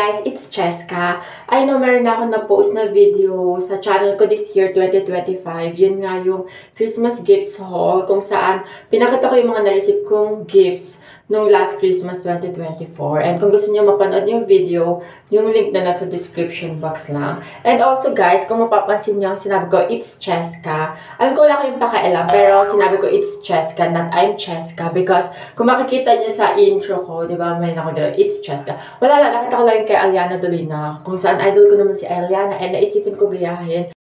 guys, it's Cheska. I know meron na ako na-post na video sa channel ko this year, 2025. Yun nga yung Christmas gifts haul kung saan pinakita ko yung mga na-receive kong gifts nung last Christmas 2024. And kung gusto niyo mapanood yung video, yung link na nasa description box lang. And also guys, kung mapapansin niyo, sinabi ko, it's Cheska. Alam ko wala kayong pakialam, pero sinabi ko, it's Cheska, not I'm Cheska. Because kung makikita niyo sa intro ko, di ba, may nakagano, it's Cheska. Wala lang, nakita ko lang kay Aliana Dolina, kung saan idol ko naman si Aliana, and naisipin ko gayahin.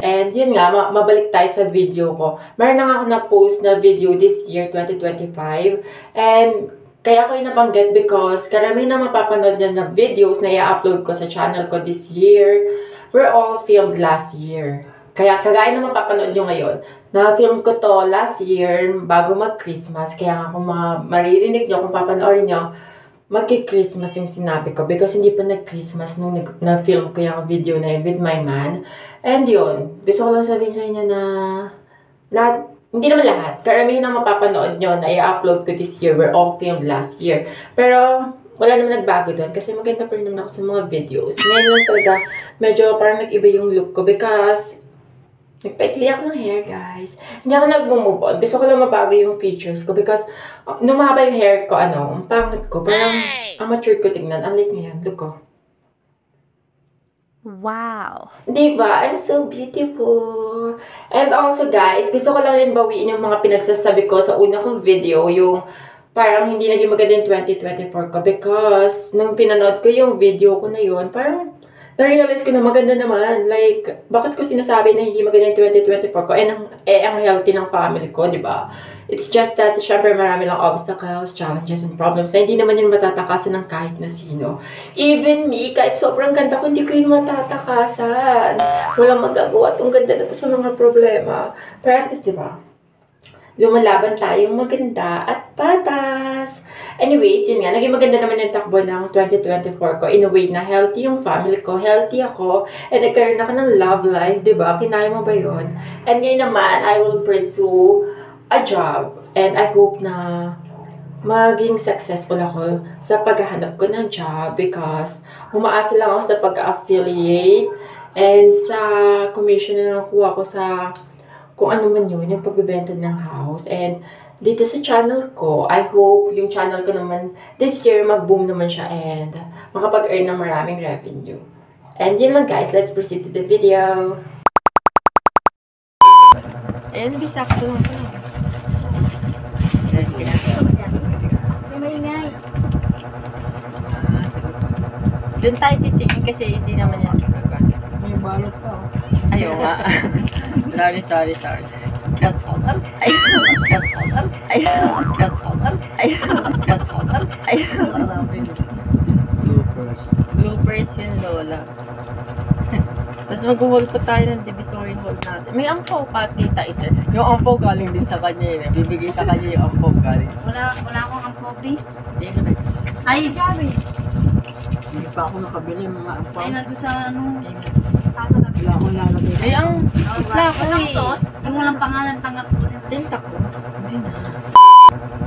And yun nga, mabalik tayo sa video ko. Meron na ako na-post na video this year, 2025. And kaya ko yung nabanggit because karamihan na mapapanood niya na videos na i-upload ko sa channel ko this year were all filmed last year. Kaya kagaya na mapapanood nyo ngayon, na-film ko to last year bago mag-Christmas. Kaya kung maririnig nyo, kung papanoorin nyo, magki-Christmas yung sinabi ko because hindi pa nag-Christmas nung na-film ko yung video na yun with my man. And yun, gusto ko lang sabihin sa inyo na lahat, hindi naman lahat, karamihan na mapapanood nyo na i-upload ko this year were all filmed last year. Pero wala naman nagbago doon kasi maganda pa rin naman ako sa mga videos. Ngayon lang talaga, medyo parang nag-iba yung look ko because nagpaikli ako ng hair, guys. Hindi ako nag-move on. Gusto ko lang mabago yung features ko because nung mahaba yung hair ko, ang pangit ko, parang amateur ko tignan. Ang liit ngayon. Look ko. Wow! Diba? I'm so beautiful. And also, guys, gusto ko lang rin bawiin yung mga pinagsasabi ko sa una kong video, yung parang hindi naging maganda yung 2024 ko because nung pinanood ko yung video ko na yun, parang na-realize ko na maganda naman. Like, bakit ko sinasabi na hindi maganda yung 2024 ko? Ang healthy ng family ko, di ba? It's just that, syempre, marami lang obstacles, challenges, and problems na hindi naman yun matatakasan ng kahit na sino. Even me, kahit sobrang ganda ko, hindi ko yun matatakasan. Walang magagawa at ang ganda na to sa mga problema. Pero at least, di ba? Lumalaban tayong maganda at patas. Anyways, yun nga, naging maganda naman yung takbo ng 2024 ko. In a way na healthy yung family ko, healthy ako, and nagkaroon ako ng love life, diba? Kinaya mo ba yun? And ngayon naman, I will pursue a job. And I hope na maging successful ako sa paghahanap ko ng job because umaasa lang ako sa pag-affiliate and sa commission na nakuha ko sa kung ano man yun, yung pagbibenta ng house. And dito sa channel ko, I hope yung channel ko naman this year mag-boom naman siya and makapag-earn ng maraming revenue. And yun lang guys, let's proceed to the video. And bisakto lang po. Doon tayo titingin kasi hindi naman yan. May balot pa. Ayaw nga. Sorry. Bloopers yun, Lola. Tapos mag-haul pa tayo ng divisory haul natin. May ampaw pa, Tita Isel. Yung ampaw galing din sa kanya yun. Bibigay sa kanya yung ampaw galing. Wala akong ampaw, B. Ay, sabi. Hindi pa ako nakabili mga ampaw. Ay, nandun sa Wala akong lalagay. ay, ang isla ko eh. Yung walang pangalan, tanggap ko rin. Tinta ko.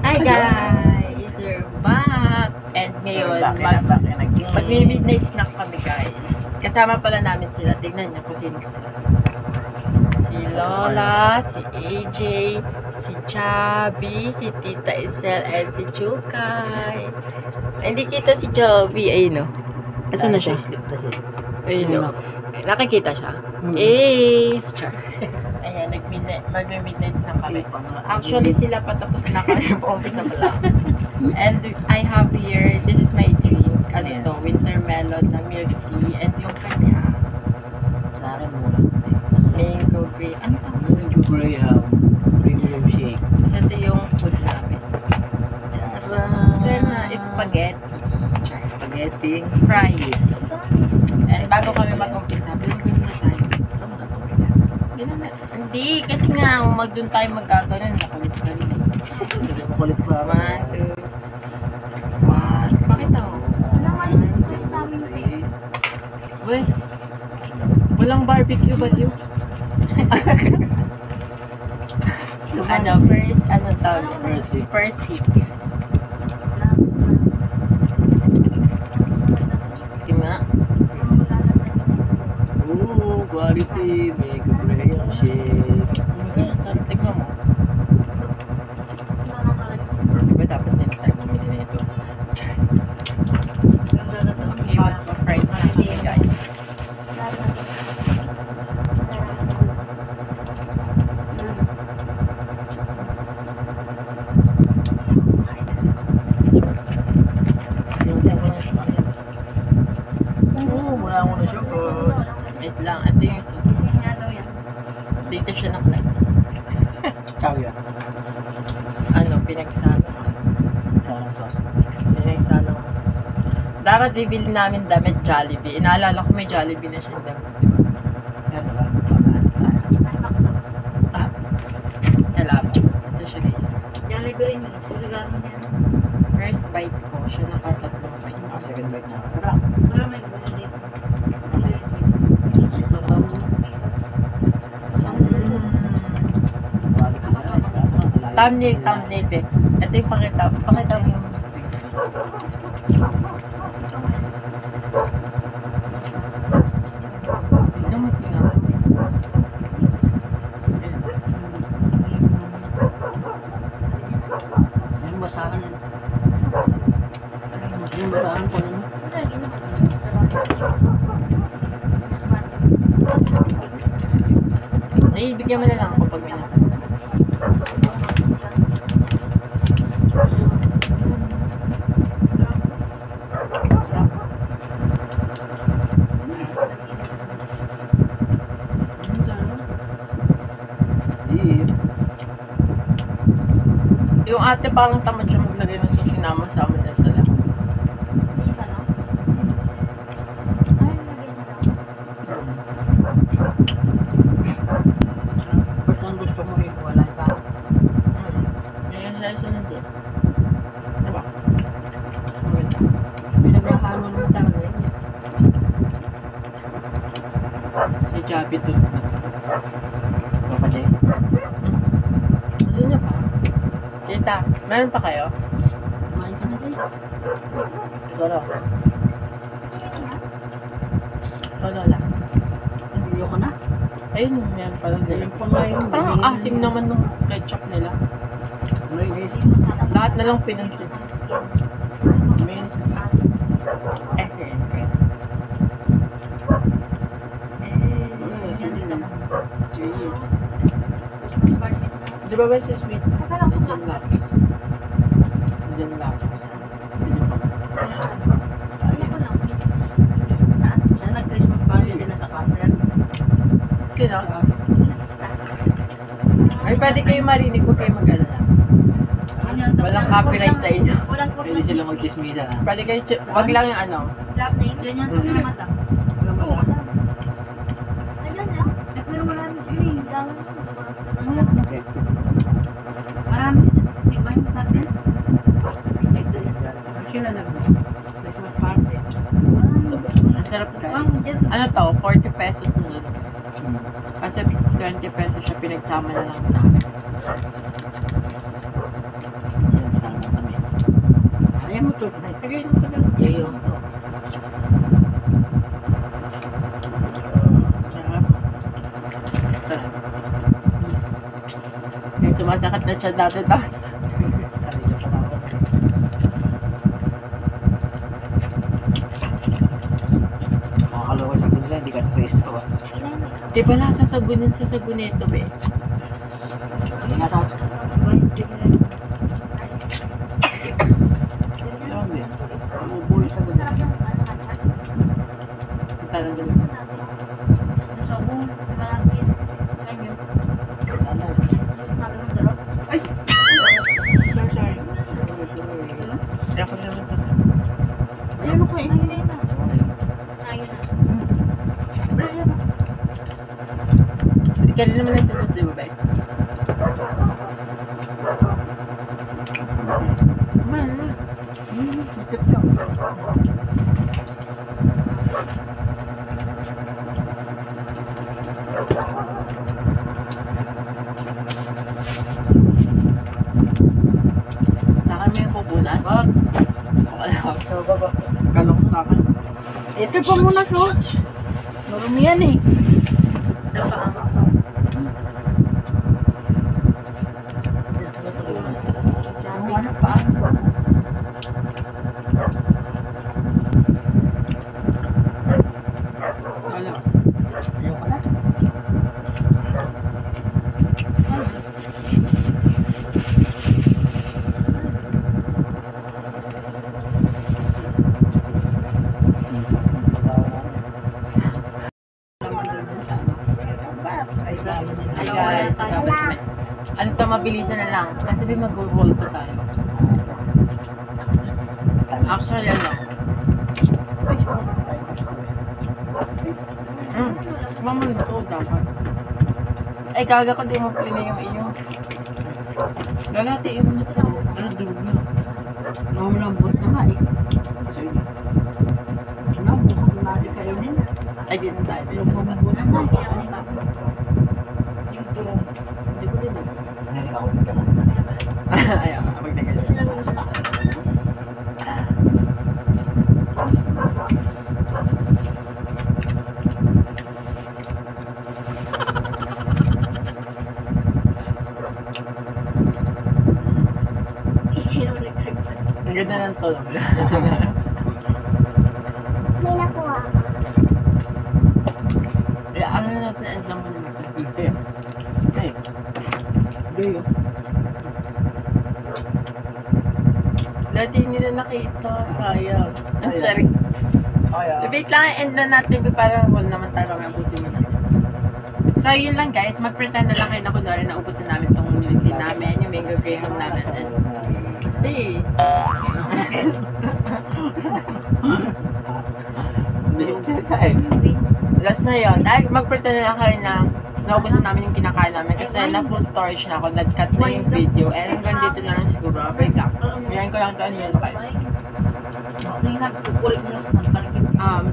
Hi guys! We're back! And ngayon, mag-midnight snack kami guys. Kasama pala namin sila. Tignan niyo kung sino sila. Si Lola, si AJ, si Chubby, si Tita Isel, and si Chukay. Hindi kita si Chubby. Ayun o. Asan na siya? Ayun o. Nakikita siya. Char. Ayan, mag-midnight snack kami. Actually, sila patapos na kami po umpisa pa lang. And I have here, this is my drink. Ano ito? Winter melon na milk tea. And yung kanya, Sa akin muna. mango grey. Ano ito? Mango Graham. Premium shake. Kasi ito yung food namin. Charan! Ito na spaghetti. Char. Spaghetti. Fries. And bago kami mag-umpisa, bilhin na tayo. Saan ka ito? Ganun na. Hindi, kasi nga, doon tayo magkaganon. Nakulit ka rin eh. Hindi mo kulit pa. 1, 2, 1. Pakita mo. Ano nga yung first namin, B? Uy, walang barbecue ba yun? First, ano tawag? Percy. Percy. Tingnan nga. Ooh, quality. Make a prayer shake. Tingnan mo. Diba dapat din tayo bumili na ito? Okay, magpa-fries natin guys. Oo, mula ako na siya. Wait lang, ito yung sauce. Dito siya nakalagay. Kaya. Ano, pinagsalo. Sarang sauce. Pinagsalo ang sauce. Dapat bibili namin damit Jollibee. Inaalala ko may Jollibee na siyang damit, diba? Meron ba? Ah, wala ba? Ito siya guys. First bite ko, siya nakatatlong bite. Second bite na. Tara. Thumbnail eh. Ito yung pakita mo yung lumot nga. Yung basahan yan. Yung basahan ko naman. Ay, bigyan mo na lang ako pag may na. Yung ate parang tamad siya maglagay ng sauce, sinama sa amin na sa lahat. First ang gusto mo rin, wala pa. Yan siya sunod eh. Diba? Pinaghahalo mo talaga yun. Si Javi to. Kapatid. Gusto niya pa? Tita, meron pa kayo? Kumain ka na din. Solo. Solo lang. Ayoko na. Ayun, meron pala Ayun din. pa nga yun. Parang ang asim naman nung ketchup nila. May guys. Lahat na lang pinansin. May Sige. Sweet. Di ba ba si sweet? Diyan lang. Diyan lang. Siya nag-Christmas party din na sa Cather. Sino? Ay, pwede kayo marinig, huwag kayo mag-alala. Walang copyright sa inyo. Pwede sila mag-kismisa na. Pwede kayo, wag lang yung ano. Drop name, ganyan po yung mata. Oo, alam. Ayan lang. Pero marami sila yung dami. Marami sila sa stick. Bahay mo sa atin? Stick doon. Sila nag-Christmas party. Ang sarap guys. Ano to, 40 pesos na dun. Kasi 20 pesos siya, pinagsama na lang namin. Sinasama kami. Ayaw mo to. Tagay mo ka lang. Ayaw to. Sarap. Sarap. Yung sumasakit na siya dati tapos. Kanina pa ako. Nakakaloka sa kanila, hindi ka sa isto ah. Di ba lang sasagunin sa saguneto be? Hindi nga sa Ewan din. Umubuhay sa ganun. Sarap yung ano, kachat. Talaga. So, kung malaki, ano, Ano? sabi mo darot. Sorry. Hindi ako naman sasagunin. Ayaw mo ko eh. Ayun na. Ayun na. Hindi ka rin naman nagsasos, di ba ba? Kala ko sa akin. Ito pa muna so. Marumi yan eh. Ano pa? Wala. Ayoko na. Ay guys, ano to, mabilisan na lang. Kasi mag-roll pa tayo. Actually, ano? Mamulo to dapat. Ay, gaga ka, di mo plina yung iyo. Lalati mo na to. Ano, durog na. Mamulambot na nga eh. Ano, bukod natin kainin. Ay, di na tayo. Lumambot na nga eh. Hindi ko din. Ayaw, magdagal. Ang ganda ng tulog. May nakuha. Ano na natin, end lang muna natin. Hindi. Hindi. Dati hindi na nakita, sayang. Ang sharing. Kaya. Wait lang, end na natin para wala naman tayo kami ubusin mo na. So, yun lang guys, mag-pretend na lang kayo na kunwari na ubusin namin itong milk tea namin, yung mango graham namin. And, kasi, Hindi. Kain. last na yun, mag-pretend na lang kayo na naubusan namin yung kinakain namin kasi na full storage na ako, nag-cut na yung video, and hanggang dito na lang siguro. Wait lang, ngayon ko lang ito ano yun kayo.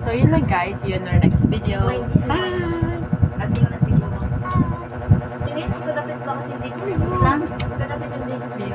So yun lang guys, see you in our next video. Bye! Lasing na siguro. Tingin, karapit pa kasi dito. Lang, karapit yung date view.